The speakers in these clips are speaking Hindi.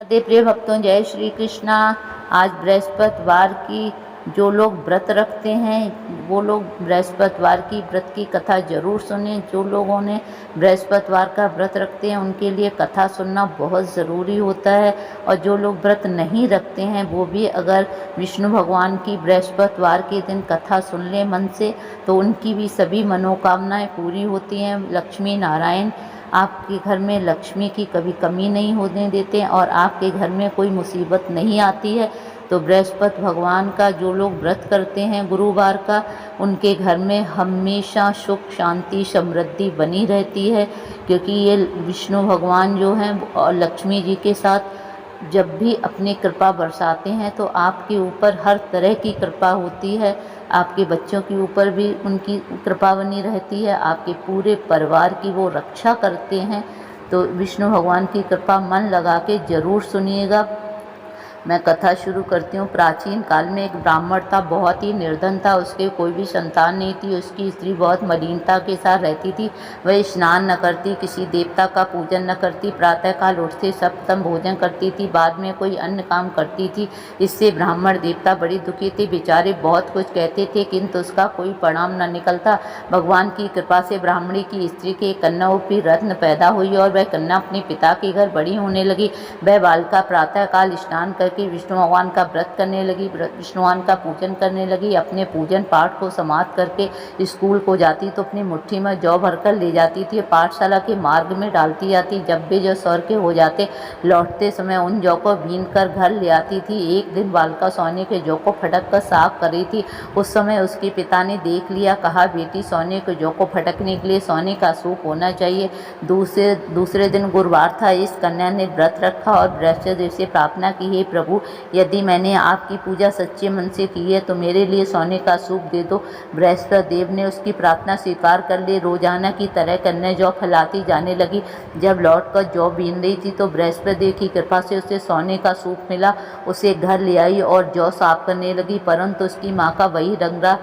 राधे प्रिय भक्तों, जय श्री कृष्णा। आज बृहस्पतिवार की जो लोग व्रत रखते हैं वो लोग बृहस्पतिवार की व्रत की कथा जरूर सुने। जो लोगों ने बृहस्पतिवार का व्रत रखते हैं उनके लिए कथा सुनना बहुत ज़रूरी होता है। और जो लोग व्रत नहीं रखते हैं वो भी अगर विष्णु भगवान की बृहस्पतिवार के दिन कथा सुन लें मन से तो उनकी भी सभी मनोकामनाएं पूरी होती हैं। लक्ष्मी नारायण आपके घर में लक्ष्मी की कभी कमी नहीं होने देते और आपके घर में कोई मुसीबत नहीं आती है। तो बृहस्पति भगवान का जो लोग व्रत करते हैं गुरुवार का, उनके घर में हमेशा सुख शांति समृद्धि बनी रहती है, क्योंकि ये विष्णु भगवान जो हैं और लक्ष्मी जी के साथ जब भी अपनी कृपा बरसाते हैं तो आपके ऊपर हर तरह की कृपा होती है। आपके बच्चों के ऊपर भी उनकी कृपा बनी रहती है, आपके पूरे परिवार की वो रक्षा करते हैं। तो विष्णु भगवान की कृपा मन लगा के ज़रूर सुनिएगा। मैं कथा शुरू करती हूँ। प्राचीन काल में एक ब्राह्मण था, बहुत ही निर्धन था, उसके कोई भी संतान नहीं थी। उसकी स्त्री बहुत मलिनता के साथ रहती थी। वह स्नान न करती, किसी देवता का पूजन न करती, प्रातःकाल उठते सप्तम भोजन करती थी, बाद में कोई अन्य काम करती थी। इससे ब्राह्मण देवता बड़ी दुखी थे, बेचारे बहुत कुछ कहते थे किंतु उसका कोई परिणाम न निकलता। भगवान की कृपा से ब्राह्मणी की स्त्री के कन्या रूपी रत्न पैदा हुई और वह कन्या अपने पिता के घर बड़ी होने लगी। वह बालिका प्रातःकाल स्नान करके विष्णु भगवान का व्रत करने लगी, विष्णु भगवान का पूजन करने लगी। अपने पूजन पाठ को समाप्त करके स्कूल को जाती तो अपनी मुट्ठी में जौ भरकर ले जाती थी, पाठशाला के मार्ग में डालती जाती। जब भी जौ सौर के हो जाते लौटते समय उन जौ को बीन कर घर ले आती थी। एक दिन बालिका सोने के जौ को फटक कर साफ कर रही थी। उस समय उसके पिता ने देख लिया, कहा बेटी सोने के जौ को फटकने के लिए सोने का सूप होना चाहिए। दूसरे दिन गुरुवार था। इस कन्या ने व्रत रखा और बृहस्पति से प्रार्थना की, हे प्रभु, यदि मैंने आपकी पूजा सच्चे मन से की है तो मेरे लिए सोने का सूप दे दो। बृहस्पति देव ने उसकी प्रार्थना स्वीकार कर ली। रोजाना की तरह कन्या जौ फैलाती जाने लगी। जब लौट कर जौ बीन रही थी तो बृहस्पति देव की कृपा से उसे सोने का सूप मिला। उसे घर ले आई और जौ साफ करने लगी, परंतु उसकी माँ का वही रंग रहा।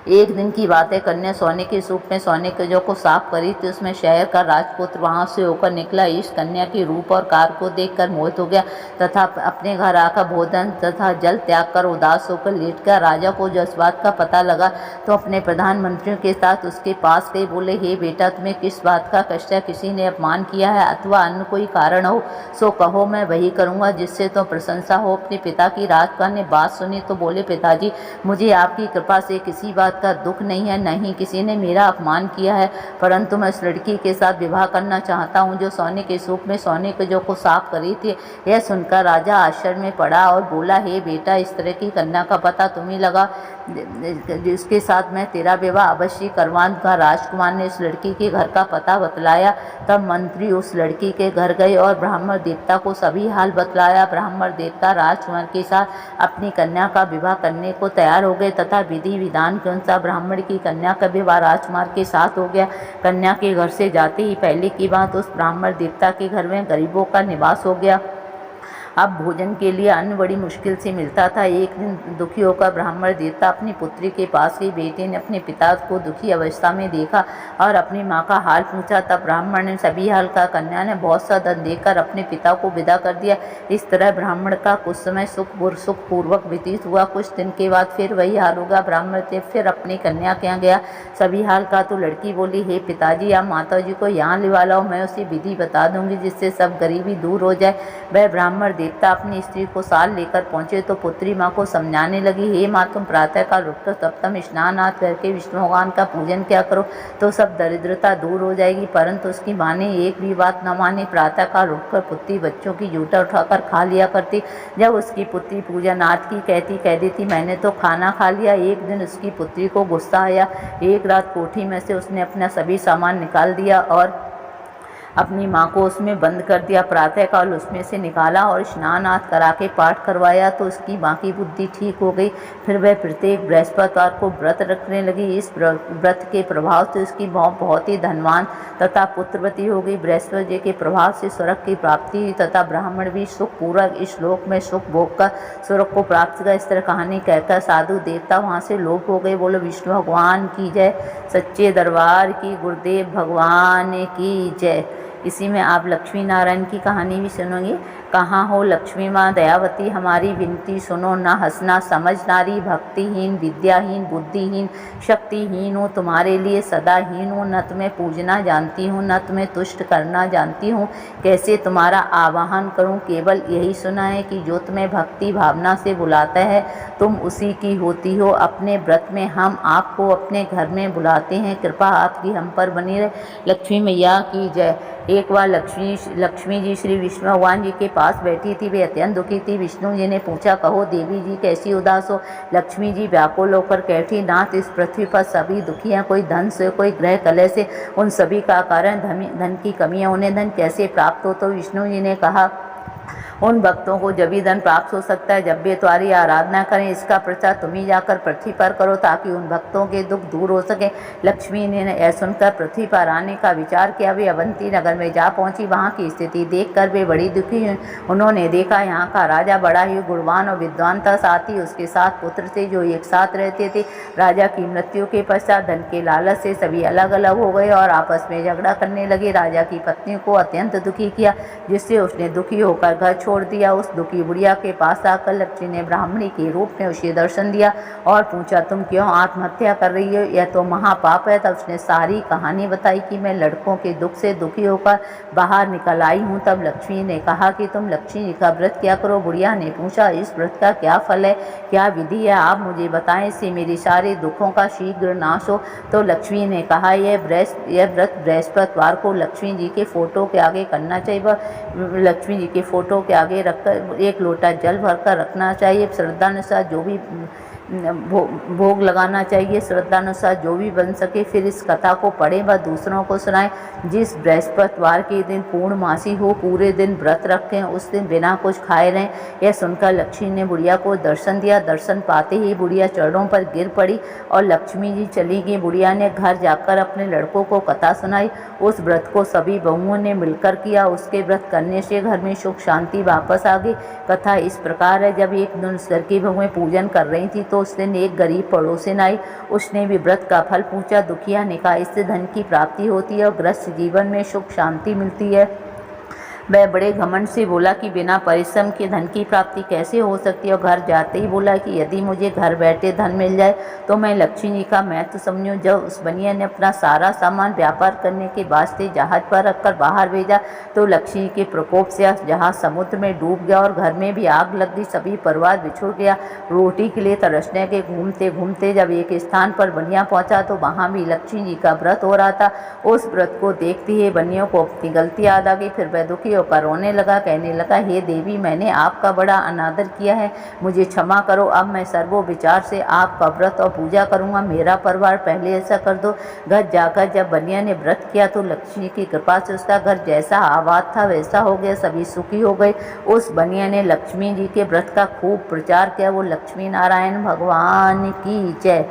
एक दिन की बात है, कन्या सोने के सूप में सोने के जौ को साफ करी थी। उसमें शहर का राजपुत्र वहां से होकर निकला। इस कन्या के रूप और कार को देखकर मोहित हो गया तथा अपने घर आकर भोजन तथा जल त्याग कर उदास होकर लेट गया। राजा को जो इस बात का पता लगा तो अपने प्रधानमंत्रियों के साथ उसके पास गए। बोले, हे बेटा, तुम्हें किस बात का कष्ट है? किसी ने अपमान किया है अथवा अन्य कोई कारण हो सो कहो, मैं वही करूँगा जिससे तो प्रशंसा हो। अपने पिता की राजकुमार ने बात सुनी तो बोले, पिताजी, मुझे आपकी कृपा से किसी बात का दुख नहीं है, नहीं किसी ने मेरा अपमान किया है, परंतु मैं उस लड़की के साथ विवाह करना चाहता हूँ जो सोने के सूप में सोने के जौ को साफ करी थी। यह सुनकर राजा आश्चर्य में पड़ा और बोला, हे बेटा, इस तरह की कन्या का पता तुम्हें लगा, जिसके साथ मैं तेरा विवाह अवश्य करवाऊंगा। राजकुमार ने उस लड़की के घर का पता बतलाया। तब मंत्री उस लड़की के घर गए और ब्राह्मण देवता को सभी हाल बतलाया। ब्राह्मण देवता राजकुमार के साथ अपनी कन्या का विवाह करने को तैयार हो गए तथा विधि विधान के अनुसार ब्राह्मण की कन्या का विवाह राजकुमार के साथ हो गया। कन्या के घर से जाते ही पहले की बात, उस ब्राह्मण देवता के घर में गरीबों का निवास हो गया। अब भोजन के लिए अन्न बड़ी मुश्किल से मिलता था। एक दिन दुखी होकर ब्राह्मण देवता अपनी पुत्री के पास गई। बेटे ने अपने पिता को दुखी अवस्था में देखा और अपनी माँ का हाल पूछा। तब ब्राह्मण ने सभी हाल का कन्या ने बहुत सा धन देकर अपने पिता को विदा कर दिया। इस तरह ब्राह्मण का कुछ समय सुखपूर्वक व्यतीत हुआ। कुछ दिन के बाद फिर वही हाल होगा। ब्राह्मण देव फिर अपनी कन्या के यहाँ गया। सभी हाल का तो लड़की बोली, हे पिताजी, आप माता जी को यहाँ लिवा लाओ, मैं उसे विधि बता दूंगी जिससे सब गरीबी दूर हो जाए। वह ब्राह्मण देवता अपनी स्त्री को साथ लेकर पहुंचे तो पुत्री माँ को समझाने लगी, हे माँ, तुम प्रातःकाल उठकर सप्तम स्नान आदि करके विष्णु भगवान का पूजन क्या करो तो सब दरिद्रता दूर हो जाएगी। परंतु उसकी माँ ने एक भी बात न मानी। प्रातःकाल उठकर पुत्री बच्चों की जूठा उठाकर खा लिया करती। जब उसकी पुत्री पूजन आदि की कह देती, मैंने तो खाना खा लिया। एक दिन उसकी पुत्री को गुस्सा आया। एक रात कोठी में से उसने अपना सभी सामान निकाल दिया और अपनी माँ को उसमें बंद कर दिया। प्रातःकाल उसमें से निकाला और स्नान आदि करा के पाठ करवाया तो उसकी माँ की बुद्धि ठीक हो गई। फिर वह प्रत्येक बृहस्पतिवार को व्रत रखने लगी। इस व्रत के प्रभाव से उसकी माँ बहुत ही धनवान तथा पुत्रवती हो गई। बृहस्पति जी के प्रभाव से स्वर्ग की प्राप्ति हुई तथा ब्राह्मण भी सुखपूर्वक इस श्लोक में सुख भोग कर स्वर्ग को प्राप्त कर। इस तरह कहानी कहकर साधु देवता वहाँ से लोप हो गए। बोलो विष्णु भगवान की जय, सच्चे दरबार की, गुरुदेव भगवान की जय। इसी में आप लक्ष्मी नारायण की कहानी भी सुनोगे। कहाँ हो लक्ष्मी माँ दयावती, हमारी विनती सुनो। न हंसना समझ नारी, भक्तिहीन विद्याहीन बुद्धिहीन शक्तिहीन हूँ, तुम्हारे लिए सदा हीन हूँ। न तुम्हें पूजना जानती हूँ, न तुम्हें तुष्ट करना जानती हूँ, कैसे तुम्हारा आवाहन करूँ। केवल यही सुना है कि जो तुम्हें भक्ति भावना से बुलाता है तुम उसी की होती हो। अपने व्रत में हम आपको अपने घर में बुलाते हैं, कृपा आपकी हम पर बनी रहे। लक्ष्मी मैया की जय। एक बार लक्ष्मी जी श्री विष्णु भगवान जी के पास बैठी थी। वे अत्यंत दुखी थी। विष्णु जी ने पूछा, कहो देवी जी कैसी उदास हो। लक्ष्मी जी व्याकुल होकर कहती, नाथ इस पृथ्वी पर सभी दुखी हैं, कोई धन से कोई ग्रह कलह से। उन सभी का कारण धन की कमी है, उन्हें धन कैसे प्राप्त हो। तो विष्णु जी ने कहा, उन भक्तों को जब भी धन प्राप्त हो सकता है जब वे तुम्हारी आराधना करें। इसका प्रचार तुम ही जाकर पृथ्वी पर करो ताकि उन भक्तों के दुख दूर हो सके। लक्ष्मी ने यह सुनकर पृथ्वी पर आने का विचार किया। वे अवंती नगर में जा पहुंची। वहां की स्थिति देखकर वे बड़ी दुखी हुई। उन्होंने देखा यहाँ का राजा बड़ा ही गुणवान और विद्वान था, साथ ही उसके 7 पुत्र थे जो एक साथ रहते थे। राजा की मृत्यु के पश्चात धन के लालच से सभी अलग अलग हो गए और आपस में झगड़ा करने लगे। राजा की पत्नी को अत्यंत दुखी किया, जिससे उसने दुखी होकर घर छोड़ दिया। उस दुखी बुढ़िया के पास आकर लक्ष्मी ने ब्राह्मणी के रूप में उसे दर्शन दिया और पूछा, तुम क्यों आत्महत्या कर रही हो, यह तो महापाप है। तब उसने सारी कहानी बताई कि मैं लड़कों के दुख से दुखी होकर बाहर निकल आई हूँ। तब लक्ष्मी ने कहा कि तुम लक्ष्मी जी का व्रत क्या करो। बुढ़िया ने पूछा, इस व्रत का क्या फल है, क्या विधि है, आप मुझे बताएं, इससे मेरे सारे दुखों का शीघ्र नाश हो। तो लक्ष्मी ने कहा, यह व्रत बृहस्पतिवार को लक्ष्मी जी के फोटो के आगे करना चाहिए। लक्ष्मी जी के फोटो के आगे रखकर 1 लोटा जल भरकर रखना चाहिए। श्रद्धानुसार जो भी भोग लगाना चाहिए, श्रद्धानुसार जो भी बन सके। फिर इस कथा को पढ़ें व दूसरों को सुनाएं। जिस बृहस्पतिवार के दिन पूर्णमासी हो पूरे दिन व्रत रखें, उस दिन बिना कुछ खाए रहें। यह सुनकर लक्ष्मी ने बुढ़िया को दर्शन दिया। दर्शन पाते ही बुढ़िया चरणों पर गिर पड़ी और लक्ष्मी जी चली गई। बुढ़िया ने घर जाकर अपने लड़कों को कथा सुनाई। उस व्रत को सभी बहुओं ने मिलकर किया। उसके व्रत करने से घर में सुख शांति वापस आ गई। कथा इस प्रकार है, जब एक दिन उस घर की बहुएं पूजन कर रही थी तो उस दिन एक गरीब पड़ोसिन आई। उसने भी व्रत का फल पूछा। दुखिया ने कहा, इससे धन की प्राप्ति होती है और गृहस्थ जीवन में सुख शांति मिलती है। वह बड़े घमंड से बोला कि बिना परिश्रम के धन की प्राप्ति कैसे हो सकती है। और घर जाते ही बोला कि यदि मुझे घर बैठे धन मिल जाए तो मैं लक्ष्मी जी का महत्व समझूं। जब उस बनिया ने अपना सारा सामान व्यापार करने के वास्ते जहाज पर रखकर बाहर भेजा तो लक्ष्मी के प्रकोप से जहाज समुद्र में डूब गया और घर में भी आग लग गई। सभी परिवार बिछुड़ गया। रोटी के लिए तरसने के घूमते घूमते जब एक स्थान पर बनिया पहुंचा तो वहां भी लक्ष्मी जी का व्रत हो रहा था। उस व्रत को देखते ही बनियों को अपनी गलती याद आ गई। फिर वह दुखी होकर रोने लगा, कहने लगा, हे देवी, मैंने आपका बड़ा अनादर किया है, मुझे क्षमा करो। अब मैं सर्वो विचार से आपका व्रत और पूजा करूंगा। मेरा परिवार पहले ऐसा कर दो। घर जाकर जब बनिया ने व्रत किया तो लक्ष्मी की कृपा से उसका घर जैसा आबाद था वैसा हो गया। सभी सुखी हो गए। उस बनिया ने लक्ष्मी जी के व्रत का खूब प्रचार किया। वो लक्ष्मी नारायण भगवान की जय।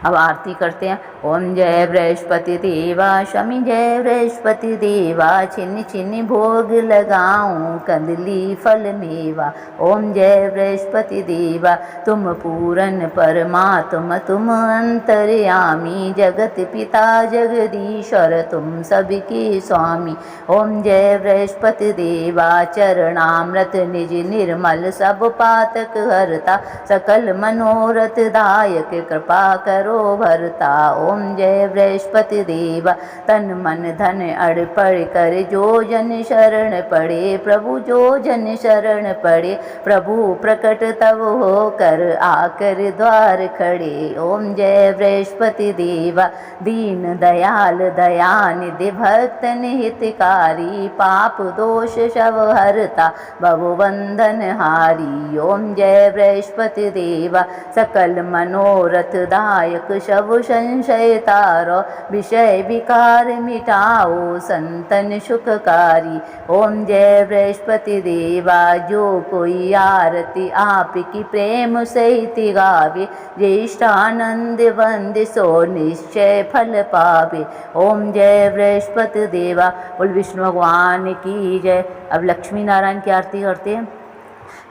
अब आरती करते हैं। ओम जय बृहस्पति देवा, शमी जय बृहस्पति देवा, छिन्न छिन्न भोग लगाऊं कंदली फल मेवा। ओम जय बृहस्पति देवा, तुम पूरन परमात्मा तुम अंतर्यामी, जगत पिता जगदीश्वर तुम सबके स्वामी। ओम जय बृहस्पति देवा, चरणामृत निज निर्मल सब पातक हरता, सकल मनोरथ दायक कृपा करो भरता। ओम जय बृहस्पति देवा, तन मन धन अड़पड़ कर जो जन शरण पड़े, प्रभु जो जन शरण पड़े, प्रभु प्रकट तब हो कर आकर द्वार खड़े। ओम जय बृहस्पति देवा, दीन दयाल दयानिधि भक्तन हितकारी, पाप दोष शव हरता भवबंधन हारी। ओम जय बृहस्पति देवा, सकल मनोरथ दायक शव संशय तारो, विषय विकार मिटाओ संतन सुखकारी। ओम जय बृहस्पति देवा, जो कोई आरती आपकी प्रेम सहित गावे, ज्येष्ठानंद वंद सो निश्चय फल पावे। ओम जय बृहस्पति देवा। बोल विष्णु भगवान की जय। अब लक्ष्मी नारायण की आरती करते हैं।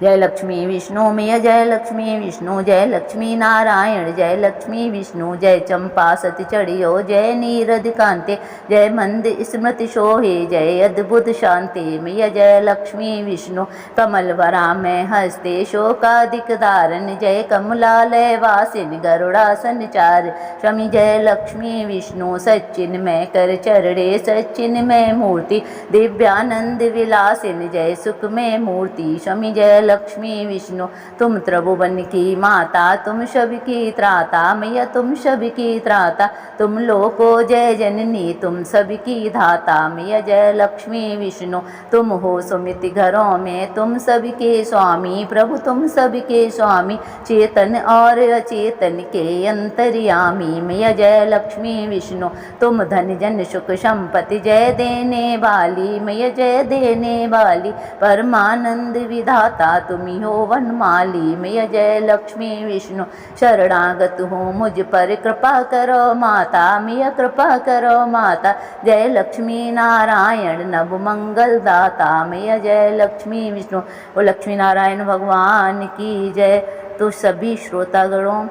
जय लक्ष्मी विष्णु मैया जय लक्ष्मी विष्णु, जय लक्ष्मी नारायण जय लक्ष्मी विष्णु, जय चंपा सती चढ़ियो जय नीरद कांते, जय मंद स्मृति शोहे जय अद्भुत शांति मैया जय लक्ष्मी विष्णु। कमल वरा में हस्ते शोकादिक धारण, जय कमलालय वासिन गरुड़ासन चार, स्वामी जय लक्ष्मी विष्णु। सच्चिन में कर चरणे सच्चिन में मूर्ति, दिव्यानंद विलासिन जय सुख में मूर्ति, स्वामी जय लक्ष्मी विष्णु। तुम त्रिभुवन की माता तुम सबकी त्राता मैया तुम सबकी त्राता, तुम लोको जय जननी तुम सबकी धाता मैया जय लक्ष्मी विष्णु। तुम हो सुमित घरों में तुम सबके स्वामी, प्रभु तुम सबके स्वामी, चेतन और अचेतन के अंतर्यामी मैया जय लक्ष्मी विष्णु। तुम धन जन सुख संपत्ति जय देने वाली मैया जय देने वाली, परमानंद विधाता तुम्ही हो वनमाली मैया जय लक्ष्मी विष्णु। शरणागत हूँ मुझ पर कृपा करो माता मैया कृपा करो माता, जय लक्ष्मी नारायण नव मंगल दाता मैया जय लक्ष्मी विष्णु। वो लक्ष्मी नारायण भगवान की जय। तो सभी श्रोतागणों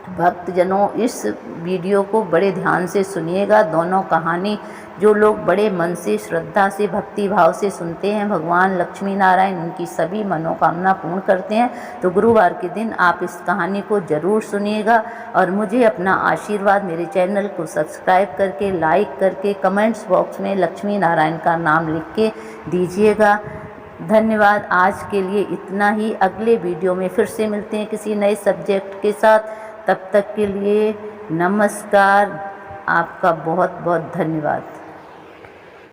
भक्तजनों इस वीडियो को बड़े ध्यान से सुनिएगा। दोनों कहानी जो लोग बड़े मन से श्रद्धा से भक्ति भाव से सुनते हैं, भगवान लक्ष्मी नारायण उनकी सभी मनोकामना पूर्ण करते हैं। तो गुरुवार के दिन आप इस कहानी को ज़रूर सुनिएगा और मुझे अपना आशीर्वाद मेरे चैनल को सब्सक्राइब करके लाइक करके कमेंट्स बॉक्स में लक्ष्मी नारायण का नाम लिख के दीजिएगा। धन्यवाद। आज के लिए इतना ही। अगले वीडियो में फिर से मिलते हैं किसी नए सब्जेक्ट के साथ। तब तक के लिए नमस्कार। आपका बहुत बहुत धन्यवाद।